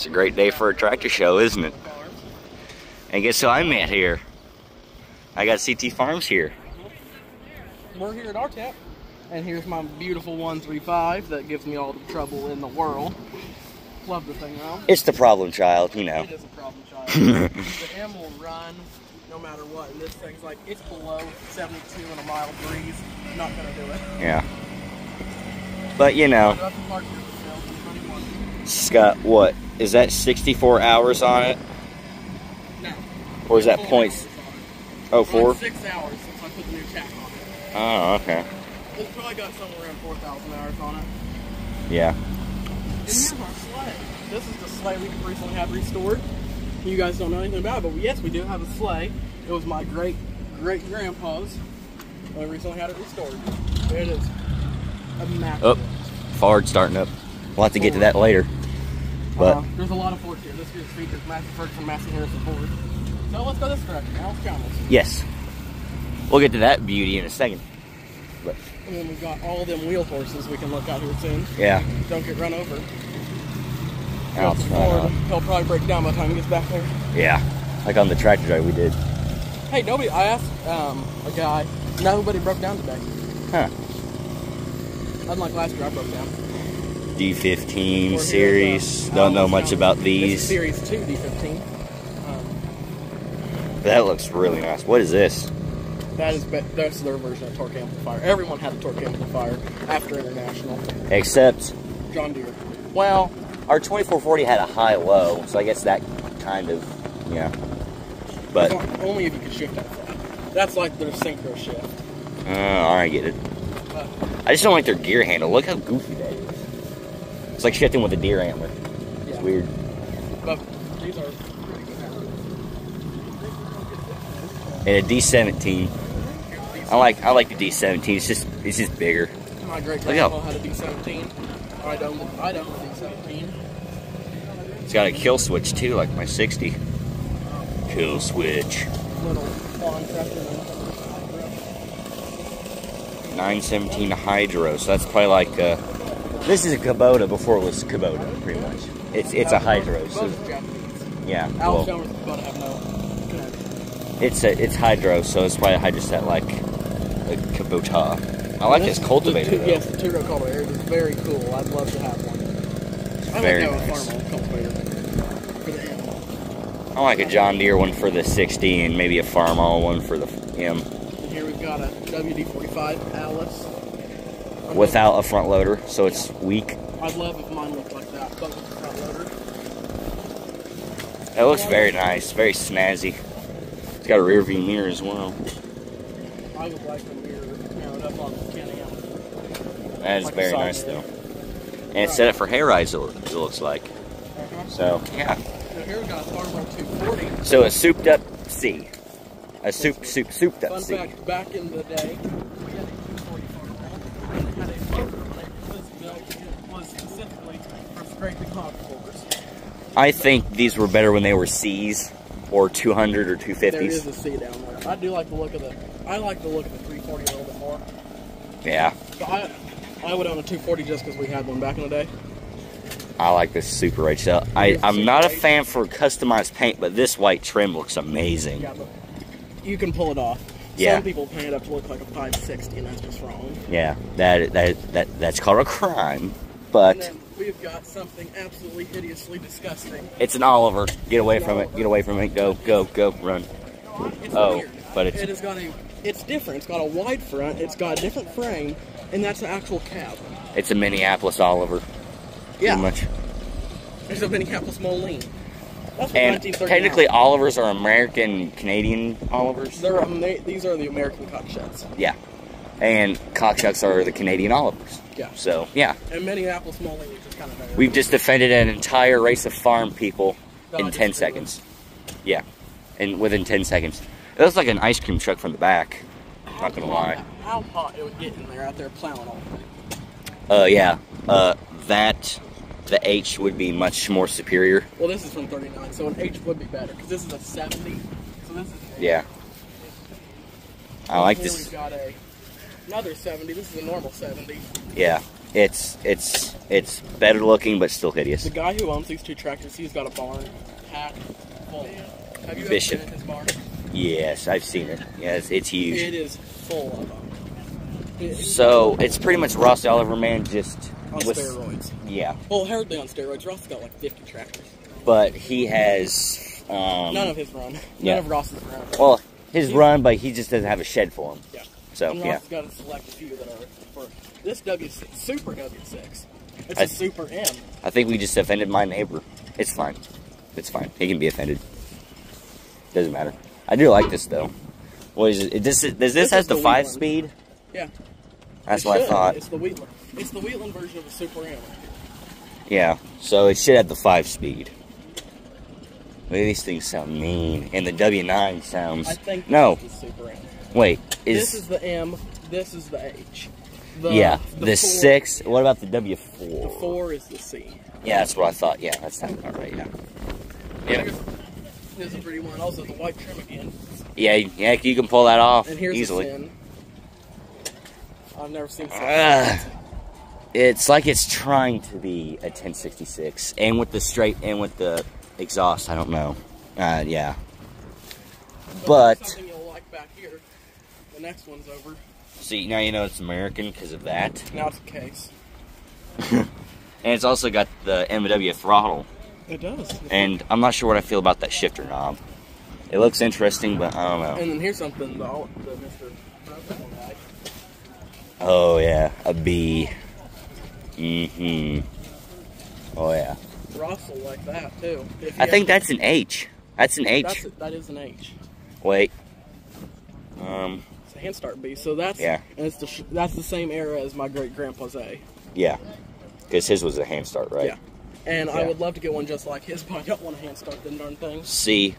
It's a great day for a tractor show, isn't it? And guess who I met here? I got CT Farms here. We're here at RTAP, and here's my beautiful 135 that gives me all the trouble in the world. Love the thing though. It's the problem child, you know. It is a problem child. The M will run no matter what, and this thing's like, it's below 72 in a mild breeze. Not gonna do it. Yeah. But you know, it's got what? Is that 64 hours on it? No. Or is that points? Oh, 4? 6 hours since I put the new tack on it. Oh, okay. It's probably got somewhere around 4,000 hours on it. Yeah. And here's our sleigh. This is the sleigh we recently had restored. You guys don't know anything about it, but yes, we do have a sleigh. It was my great-grandpa's. We recently had it restored. It is immaculate. Oh, Ford's starting up. We'll have to get to that later. But there's a lot of Fords here. This here features Massey Ferguson, Massey Harrison Ford. So let's go this direction. Now let's count this. yes, we'll get to that beauty in a second. But And then we've got all them wheel horses we can look out here soon. yeah, Don't get run over. now it's fun. He'll probably break down by the time he gets back there. Yeah, like on the tractor drive we did. Hey, nobody. I asked a guy. Nobody broke down today. Huh? Unlike last year, I broke down. D15 series. Don't know much about these. Series 2 D15. That looks really nice. What is this? That's their version of torque amplifier. Everyone had a torque amplifier after International. Except, John Deere. well, our 2440 had a high-low, so I guess that kind of, yeah. But Only if you could shift that flat. That's like their synchro shift. I get it. I just don't like their gear handle. Look how goofy that is. It's like shifting with a deer antler. It's weird. But these are pretty good handles. And a D17. I like the D17. It's just bigger. My great grandpa had a D17. I don't have a D17. It's got a kill switch too, like my 60. Kill switch. Little lawn tractor. 917 Hydro. So that's probably like this is a Kubota before it was Kubota, pretty much. It's a Hydro. So yeah. Well, it's Hydro, so it's probably a Hydroset like a Kubota. I like this cultivator though. Yes, the two-row cultivator is very cool. I'd love to have one. Very nice. nice. Cultivator for the M. I like a John Deere one for the 60 and maybe a Farmall one for the M. And here we've got a WD-45 Alice. Without a front loader, so it's weak. I'd love if mine looked like that, but with the front loader. It looks very nice, very snazzy. It's got a rear view mirror as well. I would like the mirror mounted up on the Can-Am. That is like very nice though. And it's set up for hayride, it looks like. So, yeah. So here we've got a Farmall 240. So a souped up C. A souped up Fun C. fact, back in the day, we had a 240 Farmall, and it had a motor on it. This built was specifically for scraping hog covers. I think these were better when they were C's or 200 or 250s. There is a C down there. I do like the look of I like the look of the 340 a little bit more. Yeah. So I would own a 240 just because we had one back in the day. I like this Super H. I'm not a fan for customized paint, but this white trim looks amazing. Yeah, but you can pull it off. Yeah. Some people paint it up to look like a 560, and that's just wrong. Yeah, that's called a crime. But And then we've got something absolutely hideously disgusting. it's an Oliver. Get away from it. Get away from it. Go, go, go, run. It's Oh, weird. but It has got it's different. It's got a wide front. It's got a different frame, and that's the actual cab. it's a Minneapolis Oliver. Yeah. Pretty much. There's a Minneapolis Moline. That's from And 1939. technically, Olivers are American Canadian Olivers. These are the American cockshuts. Yeah. And Cockshucks are the Canadian Olivers. Yeah. So, yeah. And Minneapolis Moline is just kind of better. We've just defended an entire race of farm people in 10 seconds. Yeah. And within 10 seconds. It looks like an ice cream truck from the back. Not gonna lie. How hot it would get in there out there plowing all Yeah. The H would be much more superior. Well, this is from 39, so an H would be better, because this is a 70, so this is... Yeah. I like Here this. we've got another 70, this is a normal 70. Yeah. It's better looking, but still hideous. The guy who owns these two tractors, he's got a barn packed full. Have you Bishop. ever been in his barn? Yes, I've seen it. Yes, it's huge. It is full of them. So it's pretty much Ross Oliver, man, just On steroids. Yeah, Well, hardly on steroids. Ross got like 50 tractors. but he has None of his run. yeah. None of Ross's run. well, his run, but he just doesn't have a shed for him. Yeah. So And Ross yeah, has got to select a few that are for this W6, Super W6. It's I- a Super M. I think we just offended my neighbor. It's fine. It's fine. He can be offended. Doesn't matter. I do like this though. What is it? Does this has is the the 5-speed? Yeah. That's It what I should. thought. It's the Wheatland. It's the Wheatland version of the Super M. Yeah. So it should have the 5-speed. Wait, these things sound mean, and the W9 sounds. I think No, this is the Super M. wait. This is the M. This is the H. Yeah, the 4 6. What about the W4? The 4 is the C. Yeah, that's what I thought. Yeah, that sounds about right. Yeah. Yeah. Here's a pretty one. Also, the white trim again. Yeah, you can pull that off And here's easily. a Sin. I've never seen something. It's like it's trying to be a 1066, and with the straight and with the exhaust. I don't know. Yeah. But There's something you'll like back here. The next one's over. see, now you know it's American because of that, Now it's a case. and it's also got the MW throttle. It does. And I'm not sure what I feel about that shifter knob. It looks interesting, but I don't know. And then here's something the Mr. Professional guy. Oh yeah, a B. Oh yeah. Ross will like that too. If he I think ever- that's an H. That's an H. that is an H. Wait. It's a hand start B. So that's Yeah. And it's that's the same era as my great grandpa's A. Yeah. Because his was a hand start, right? Yeah. And I Yeah. would love to get one just like his, but I don't want to hand start them darn things. See,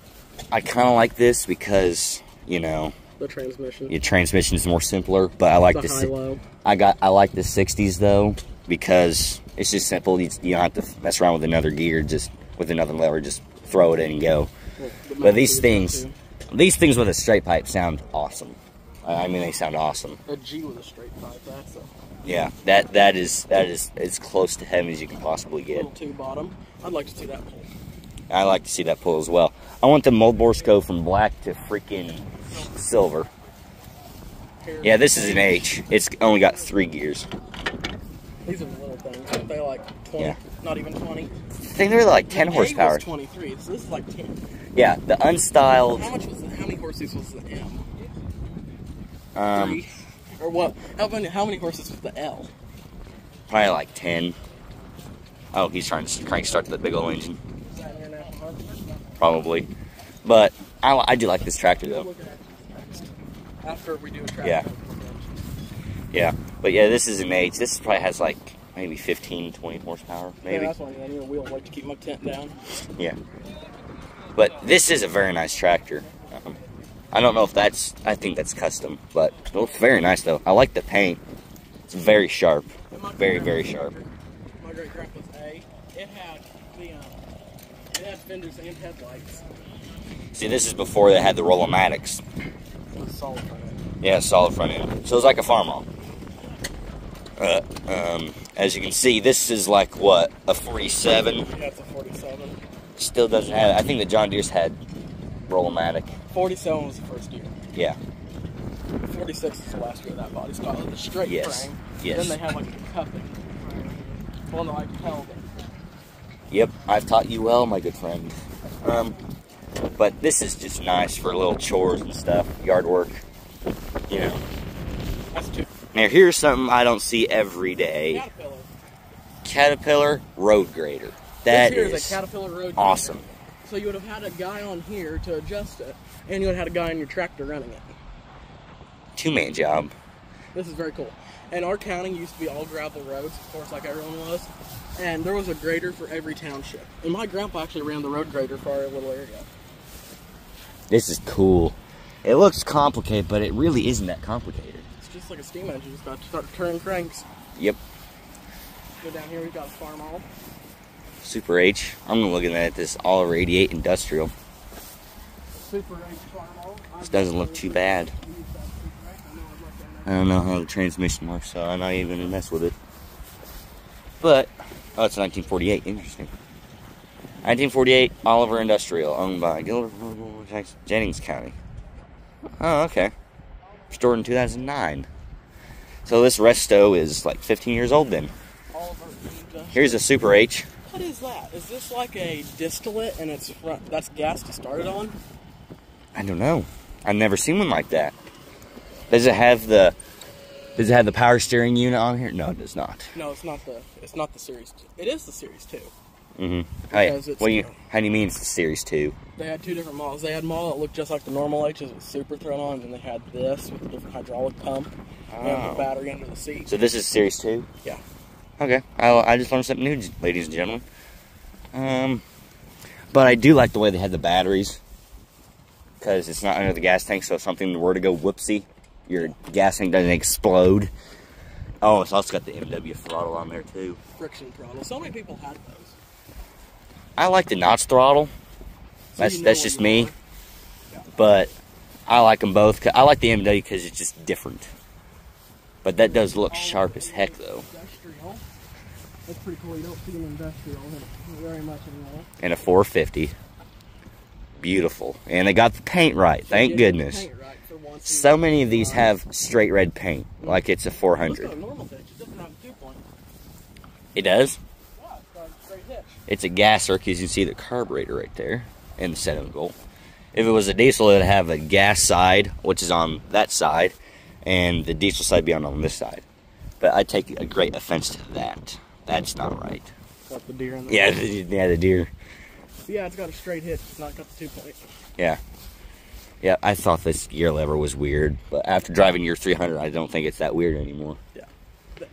I kind of like this because, you know, The transmission. your transmission is more simpler, but I like The this. high-low. I like the 60s though because it's just simple. You don't have to mess around with another gear, just with another lever, just throw it in and go. Well, the But these Max things, is with a straight pipe sound awesome. I mean, they sound awesome. a G with a straight pipe. That's a Yeah, that is as close to heaven as you can possibly get. little two bottom. I'd like to see that pull. I like to see that pull as well. I want the mold bores go from black to freaking silver. Yeah, this is an H. It's only got 3 gears. These are the little things. Aren't they like 20? Yeah. Not even 20. I think they're like 10 The A horsepower. was 23, so this is like 10. Yeah, the unstyled. How many horses was the M? Um, 3? Or what? How many horses was the L? probably like 10. Oh, he's trying to crank start the big old engine. Is that International Harbor? Probably. But I do like this tractor though. Look at that next. After we do a track. Yeah. Yeah. But yeah, this is an H. This probably has like maybe 15, 20 horsepower, maybe. Yeah, that's why I need a wheel like to keep my tent down. Yeah. But this is a very nice tractor. I don't know if I think that's custom, but it looks very nice though. I like the paint. It's very sharp. Very, very sharp. My great grandpa's A. It had fenders and headlights. See, this is before they had the Roll-O-Matics. It was solid front end. Yeah, solid front end. So it's like a Farmall. As you can see, this is like, what, a 47? Yeah, it's a 47. Still doesn't have, I think the John Deere's had Roll-O-Matic. 47 was the first year. Yeah. 46 is the last year of that body style. The straight Yes. frame. Yes. Then they had like the cupping frame. Well, no, like pelvic. Yep, I've taught you well, my good friend. But this is just nice for little chores and stuff, yard work, you know. That's 2. Now here's something I don't see every day. Caterpillar road grader. That This here is a Caterpillar road grader. awesome. So you would have had a guy on here to adjust it, and you would have had a guy on your tractor running it. 2-man job. This is very cool. And our county used to be all gravel roads, of course, like everyone was. And there was a grader for every township. And my grandpa actually ran the road grader for our little area. This is cool. It looks complicated, but it really isn't that complicated. It's just like a steam engine, just got to start turning cranks. Yep. Go down here, we've got a Farmall. Super H. I'm looking at this Oliver 88 Industrial. Super H Farmall. This doesn't look too bad. I don't know how the transmission works, so I'm not even gonna mess with it. But, oh, it's 1948. Interesting. 1948, Oliver Industrial, owned by Gilbert Jennings County. Oh, okay. Restored in 2009. So this resto is like 15 years old then. Here's a Super H. What is that? Is this like a distillate and it's that's gas to start it on? I don't know. I've never seen one like that. Does it have the power steering unit on here? No, it does not. No, it's not the Series 2. It is the Series 2. Mm-hmm. How do you mean it's the Series 2? They had two different models. They had a model that looked just like the normal H's with super thrown on, and then they had this with a different hydraulic pump and the battery under the seat. So this is Series 2? Yeah. Okay. I just learned something new, ladies and gentlemen. But I do like the way they had the batteries, because it's not under the gas tank, so if something were to go whoopsie, your gas tank doesn't explode. Oh, it's also got the MW throttle on there too. Friction throttle. So many people had those. I like the notch throttle. So That's just me. Yeah. But I like them both. I like the MW because it's just different. But that does look sharp as heck, though. Industrial. That's pretty cool. You don't see an industrial very much anymore. And a 450. Beautiful. And they got the paint right. Thank goodness. Paint right for once. So many of these have straight red paint, like it's a 400. It does? Yeah, it's got a straight hitch. It's a gasser because you can see the carburetor right there and the set angle. If it was a diesel, it would have a gas side, which is on that side, and the diesel side be on this side. But I take a great offense to that. That's not right. Got the deer in there. Yeah, the deer. Yeah, it's got a straight hitch. It's not got the 2-point. Yeah. Yeah, I thought this gear lever was weird, but after driving your 300, I don't think it's that weird anymore. Yeah.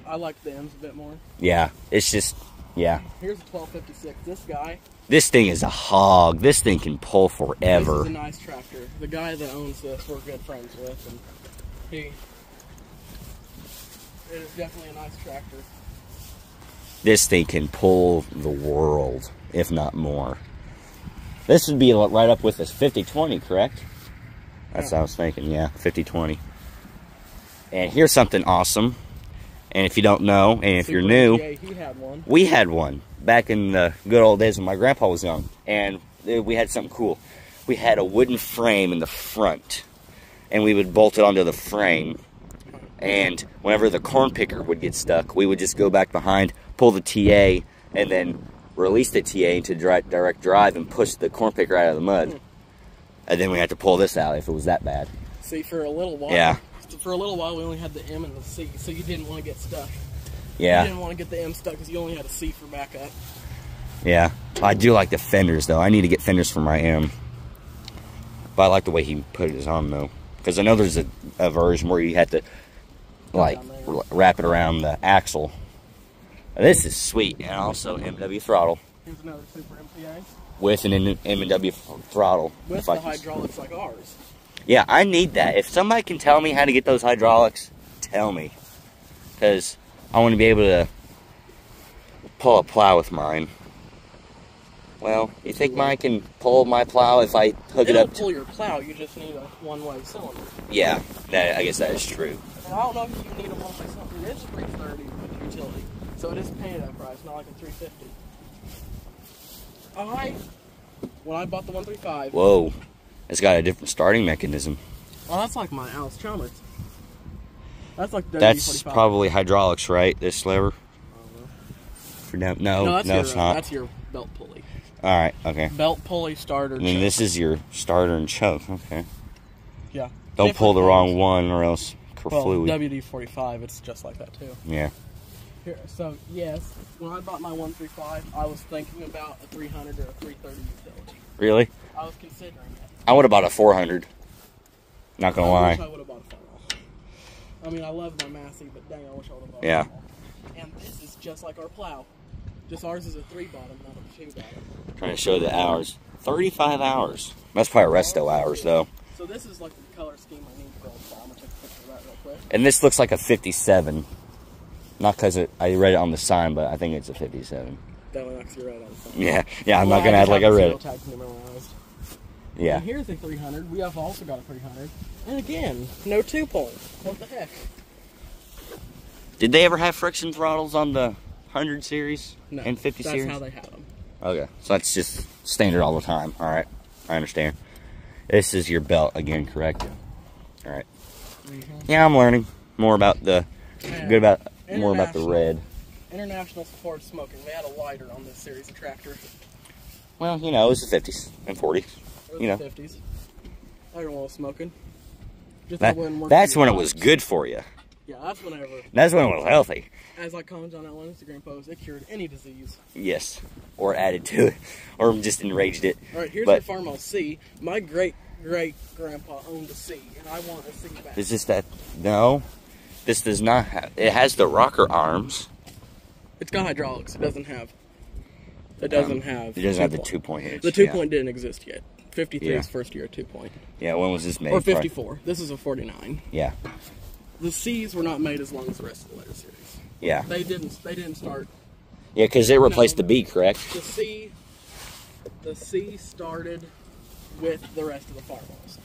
I like the M's a bit more. Yeah, it's just, yeah. Here's a 1256. This guy. This thing is a hog. This thing can pull forever. This is a nice tractor. The guy that owns this, we're good friends with, and it is definitely a nice tractor. This thing can pull the world, if not more. This would be right up with this 5020, correct? That's what I was thinking, yeah, 5020. And here's something awesome. And if you don't know, and if you're new, he had one. We had one back in the good old days when my grandpa was young. And we had something cool. We had a wooden frame in the front, and we would bolt it onto the frame. And whenever the corn picker would get stuck, we would just go back behind, pull the TA, and then release the TA into direct drive and push the corn picker out of the mud. And then we had to pull this out if it was that bad. See, for a little while, we only had the M and the C, so you didn't want to get stuck. Yeah. You didn't want to get the M stuck because you only had a C for backup. Yeah. I do like the fenders, though. I need to get fenders for my M. But I like the way he put it on, though. Because I know there's a version where you had to, like, wrap it around the axle. This is sweet. And also MW throttle. Here's another Super MPA. With an M&W throttle. With the hydraulics like ours. Yeah, I need that. If somebody can tell me how to get those hydraulics, tell me. Because I want to be able to pull a plow with mine. Well, you think mine can pull my plow if I hook it up? It'll pull your plow, you just need a one-way cylinder. Yeah, I guess that is true. And I don't know if you need a one-way cylinder. It is $330 with the utility. So it is painted at price, not like a $350. When I bought the 135. Whoa, it's got a different starting mechanism. Oh, that's like my Alice Chalmers. That's like WD-45. That's probably hydraulics, right? This lever. No, it's not. That's your belt pulley. All right, okay. Belt pulley starter. And then this is your starter and choke. Okay. Yeah. Don't pull the wrong one, or else kerflooey. Well, WD-45, it's just like that too. Yeah. Here, so yes, when I bought my 135, I was thinking about a 300 or a 330 utility. Really? I was considering it. I would have bought a 400. Not gonna lie. I wish I would have bought a 400. I mean, I love my Massey, but dang, I wish I would have bought a 400. And this is just like our plow. Just ours is a 3-bottom, not a 2-bottom. Trying to show the hours. 35 hours. That's probably resto hours, though. So this is like the color scheme I need for a plow. I'm going to take a picture of that real quick. And this looks like a 57. Not because I read it on the sign, but I think it's a 57. Definitely not because you read it on the sign. Yeah, I'm not going to act like I read it. Yeah. And here's a 300. We have also got a 300. And again, no 2-point. What the heck? Did they ever have friction throttles on the 100 series No, and 50 that's series? how they had them. Okay, so that's just standard all the time. All right, I understand. This is your belt again, correct? All right. Yeah, I'm learning more about the more about the red. International Support Smoking. They had a lighter on this series of tractor. Well, you know, it was the 50s and 40s. It was You know. the 50s. Everyone was smoking. Just That, so it wouldn't work that's for when your it was lungs. good for you. Yeah, that's whenever. That's when it was healthy. As I commented on that one Instagram post, it cured any disease. Yes, or added to it, or just enraged it. All right, here's But- the Farmall C. My great-great-grandpa owned a C, and I want a C back. Is this that? No, this does not have. It has the rocker arms. It's got hydraulics. It doesn't have. It doesn't have. It doesn't have the 2-point. 2-point hitch. The 2-point didn't exist yet. 53 Yeah. is first year 2-point. Yeah, when was this made? Or 54. This is a 49. Yeah, The C's were not made as long as the rest of the letter series. yeah, They didn't start. yeah. Because it replaced the B, correct? The C started with the rest of the Farmalls.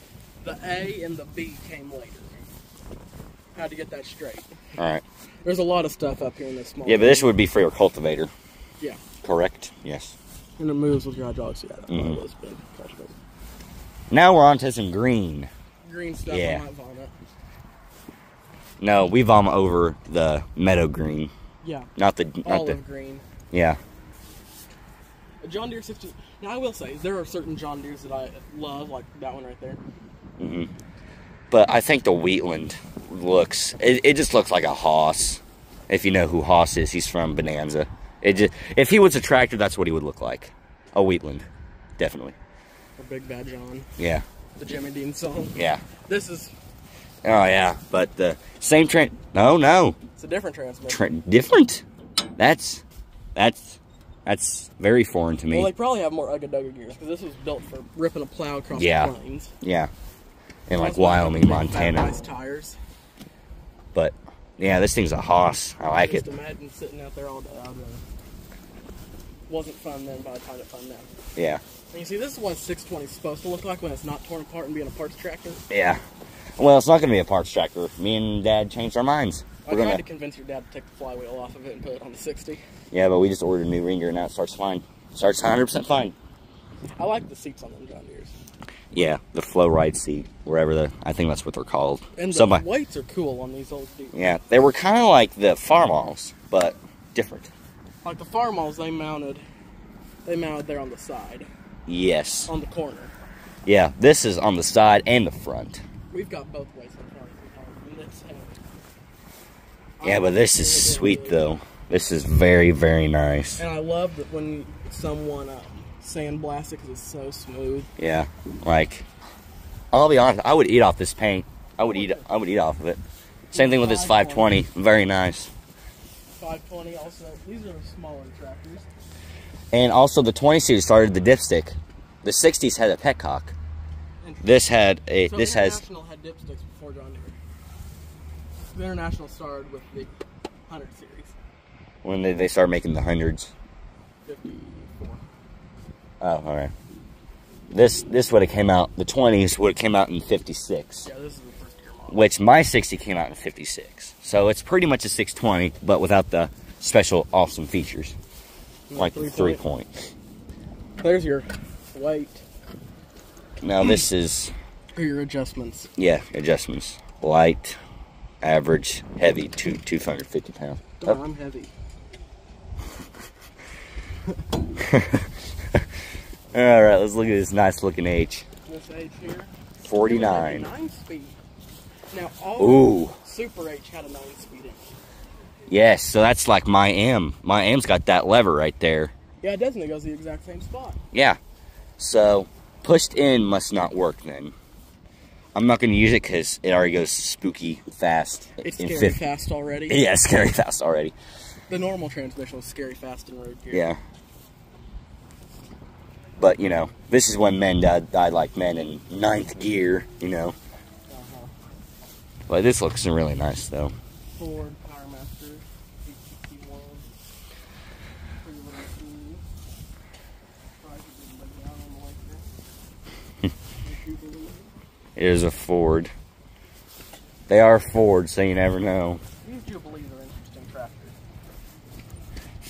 The A and the B came later. Had to get that straight. All right. There's a lot of stuff up here in this small. Yeah, but this would be for your cultivator, Yeah. correct? Yes. And it moves with your hydraulics. Yeah, that Mhm. was big. Now we're on to some green. Green stuff. Yeah. I might vomit. No, we vomit over the meadow green, Yeah. not the Olive green. Yeah. A John Deere 60. Now I will say there are certain John Deeres that I love, like that one right there. hmm But I think the Wheatland looks. It just looks like a Haas. If you know who Haas is, he's from Bonanza. If he was a tractor, that's what he would look like. A Wheatland, definitely. Or Big Bad John. Yeah. The Jimmy Dean song. Yeah. This is. Oh yeah, but the same trend. No. It's a different transmission. Different. That's very foreign to me. Well, they probably have more Ugga gears because this was built for ripping a plow across Yeah. the plains. Yeah. In like That's why they have Wyoming, big, Montana. Nice tires. But yeah, this thing's a Haas. I like Just it. imagine sitting out there all day. Wasn't fun then, but I find it fun now. Yeah. And you see, this is what 620 is supposed to look like when it's not torn apart and being a parts tractor. Yeah. Well, it's not going to be a parts tractor. Me and Dad changed our minds. I tried to convince your dad to take the flywheel off of it and put it on the 60. Yeah, but we just ordered a new ringer and now it starts fine. Starts 100% fine. I like the seats on them John Deeres. Yeah, the flow ride seat, wherever I think that's what they're called. And the weights are cool on these old Deeres. Yeah, they were kind of like the Farmalls, but different. Like the Farmalls, they mounted there on the side, Yes. on the corner. Yeah, this is on the side and the front. We've got both ways on cars. And this heavy. Yeah, but this is sweet though. This is very, very nice. And I love that when someone sandblasts it because it's so smooth. Yeah, like I'll be honest, I would eat off this paint. I would eat off of it. Same thing with this 520. Very nice. 520 also. These are smaller tractors. And also the 20 series started the dipstick. The 60s had a petcock. This had a. So this has. International had dipsticks before John Deere. The International started with the 100 series. When they started making the hundreds. 54. Oh, all right. This would have came out. The 20s would have came out in 56. Yeah, this is the first year model. Which my 60 came out in 56. So it's pretty much a 620, but without the special awesome features. Like the 3-point. There's your weight. Now this is, Or your adjustments. yeah, adjustments. Light, average, heavy, 250 pounds. Oh, I'm heavy. Alright, let's look at this nice looking H. This H here. 49. 9-speed. Now all Ooh. Super H had a 9-speed in it. Yes, so that's like my M. My M's got that lever right there. Yeah, it doesn't. It goes the exact same spot. Yeah. So, pushed in must not work then. I'm not going to use it because it already goes spooky fast. It's in scary fast already. Yeah, it's scary fast already. The normal transmission was scary fast in road gear. Yeah. But, you know, this is when men died like men in 9th gear, you know. Uh-huh. But this looks really nice, though. Ford Powermaster 861. Pretty little machine. Price is a bit down on the way here. If you believe it. It is a Ford. They are Ford, so you never know. These Jubilees are interesting tractors.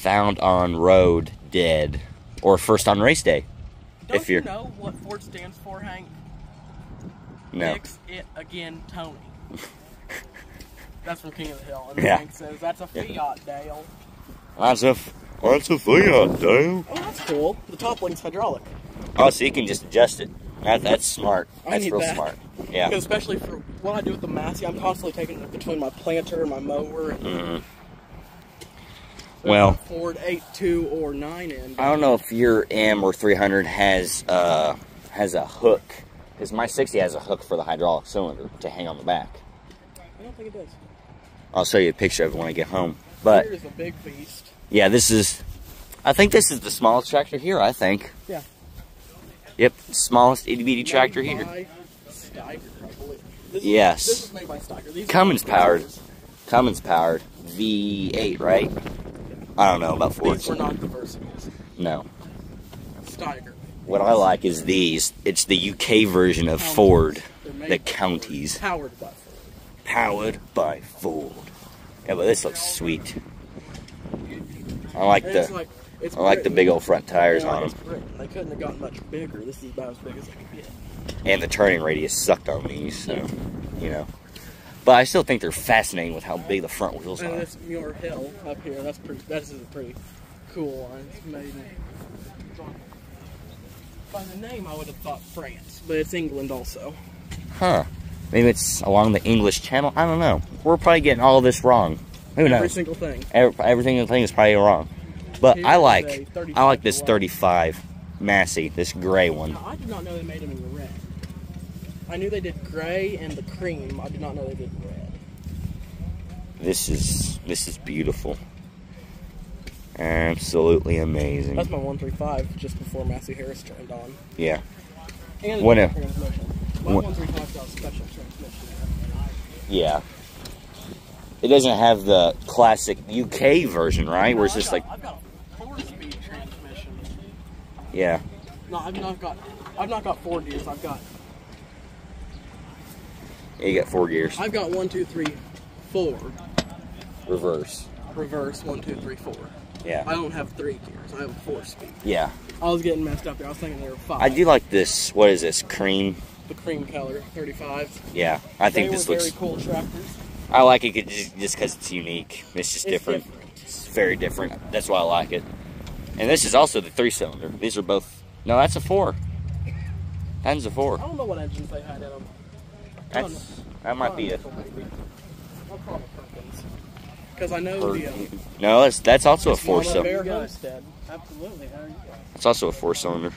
found on road dead, or first on race day. Don't you know what Ford stands for, Hank? No. Fix it again, Tony. That's from King of the Hill. And Yeah. Hank says, that's a Fiat, Dale. That's a Fiat, Dale. Oh, that's cool. The top link's hydraulic. Oh, so you can just adjust it. That's smart. I That's need real that. smart. Yeah. Because especially for what I do with the Massey, I'm constantly taking it between my planter and my mower. And Mhm. there's Well, a Ford 8.2 or 9N. I don't know if your M or 300 has a hook, because my 60 has a hook for the hydraulic cylinder to hang on the back. I don't think it does. I'll show you a picture of it when I get home. But Here's a big beast. yeah, I think this is the smallest tractor here, I think. Yeah. Yep, smallest itty bitty tractor Made here. by Steiger, I believe. This Yes. This is made by Steiger. These are Cummins powered. Steiger's. Cummins powered V8, right? I don't know about Fords. These were not the Versatiles. No. Steiger. What I like is these. It's the UK version of Counties. Ford, They're made the by counties. Ford. Powered by Ford. Powered by Ford. Yeah, but this looks sweet. I like And it's the like, it's I like the Britain. big old front tires Yeah, on it's them, Britain. They couldn't have gotten much bigger. This is about as big as they could get. and the turning radius sucked on these, so you know. But I still think they're fascinating with how big the front wheels And are. this Muir Hill up here, that's a pretty cool one. It's made in, by the name I would have thought France, but it's England also. Huh? Maybe it's along the English Channel. I don't know. We're probably getting all of this wrong. Who Every knows? single thing. Everything is probably wrong. But Here's I a like 35 this Deluxe. 35 Massey, this gray one. Now, I did not know they made them in red. I knew they did gray and the cream. I did not know they did red. This is beautiful. Absolutely amazing. That's my 135 just before Massey Harris turned on. Yeah. And When the it- transmission. My when- 135's got a special transmission. Yeah. It doesn't have the classic UK version, right? Where it's just like, I've got a 4-speed transmission. yeah. No, I've not got 4 gears. I've got You got 4 gears. 1, 2, 3, 4. Reverse. Reverse 1, 2, 3, 4. Yeah. I don't have 3 gears. I have a 4-speed. Yeah. I was getting messed up there. I was thinking there were 5. I do like this. What is this? Cream? The cream color 35s. Yeah. I think They this were looks. very cool tractors. I like it just because it's unique. It's just It's different. It's very different. That's why I like it. And this is also the 3-cylinder. These are both. No, that's a 4. That's a 4. I don't know what engines they had in them. That might be it. I'll call it Perkins. Because I know the No, that's also a Mama 4-cylinder. Bear Homestead. Absolutely. How are you? It's also a 4-cylinder.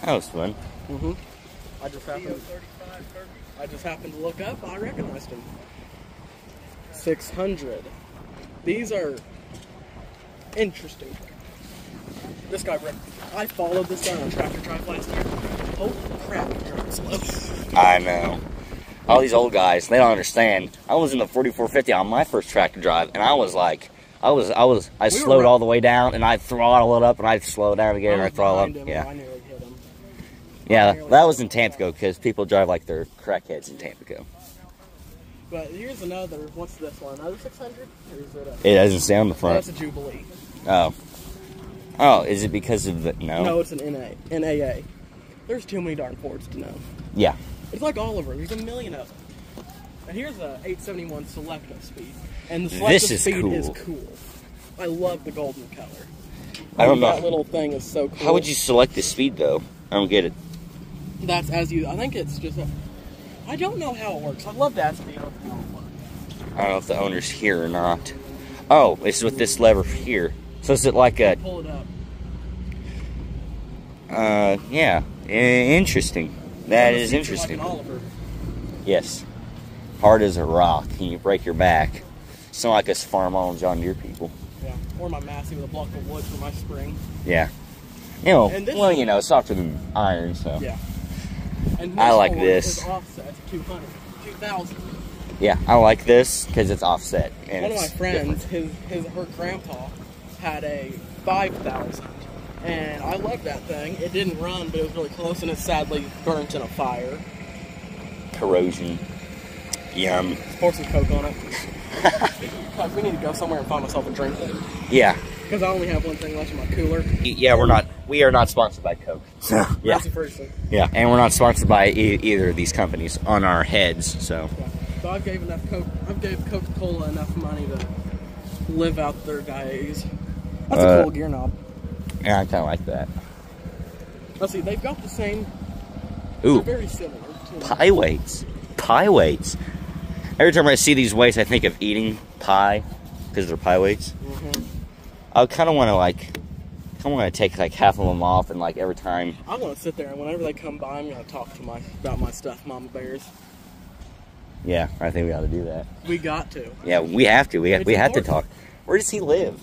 That was fun. Mm-hmm. I just happened to look up. I recognized him. 600. These are interesting. This guy, I followed this guy on Tractor Drive last year. Holy crap, he drove slow. I know. All these old guys, they don't understand. I was in the 4450 on my first tractor drive, and I was like, I slowed all the way down, and I'd throttle it up, and I'd slow it down again, and I'd throttle up. I Yeah. nearly hit him. Yeah, that was in Tampico, because people drive like they're crackheads in Tampico. But here's another. What's this one? Another 600? Or is it It doesn't say on the front. That's a Jubilee. Oh. Oh, is it because of the... No, it's an NAA. There's too many darn Fords to know. Yeah. It's like Oliver. There's a million of them. And here's a 871 Selecta speed. And the Selecta This is speed cool. is cool. I love the golden color. I don't know. That little thing is so cool. How would you select the speed, though? I don't get it. That's as you... I think it's just a... I don't know how it works. I'd love to ask the owner how it works. I don't know if the owner's here or not. Oh, it's with this lever here. So is it like a... Pull it up. Yeah. Interesting. That is It's interesting. like an Oliver. Yes. Hard as a rock. And you break your back. It's not like us farm on John Deere people. Yeah. Or my Massey with a block of wood for my spring. Yeah. You know, And this- well, you know, softer than iron, so. Yeah. And I like one this. is offset to 200. 2,000. Yeah, I like this because it's offset. And One of my it's friends, different. her grandpa had a 5,000, and I loved that thing. It didn't run, but it was really close, and it sadly burnt in a fire. Corrosion. Yum. Pour some Coke on it. Because we need to go somewhere and find myself a drink later. Yeah. Because I only have one thing left in my cooler. Yeah, we are not sponsored by Coke. So yeah, That's the first thing. yeah, and we're not sponsored by either of these companies on our heads. So Yeah. So I've gave Coca-Cola enough money to live out their days. That's a cool gear knob. yeah, I kind of like that. Let's see, they've got the same. Ooh, They're very similar. pie weights. Pie weights. Every time I see these weights, I think of eating pie because they're pie weights. Mm-hmm. I kind of want to take like half of them off, and like every time. I want to sit there and whenever they come by, I'm gonna talk to about my stuffed mama bears. Yeah, I think we ought to do that. We got to. Yeah, we have to. We have to important. talk. Where does he live?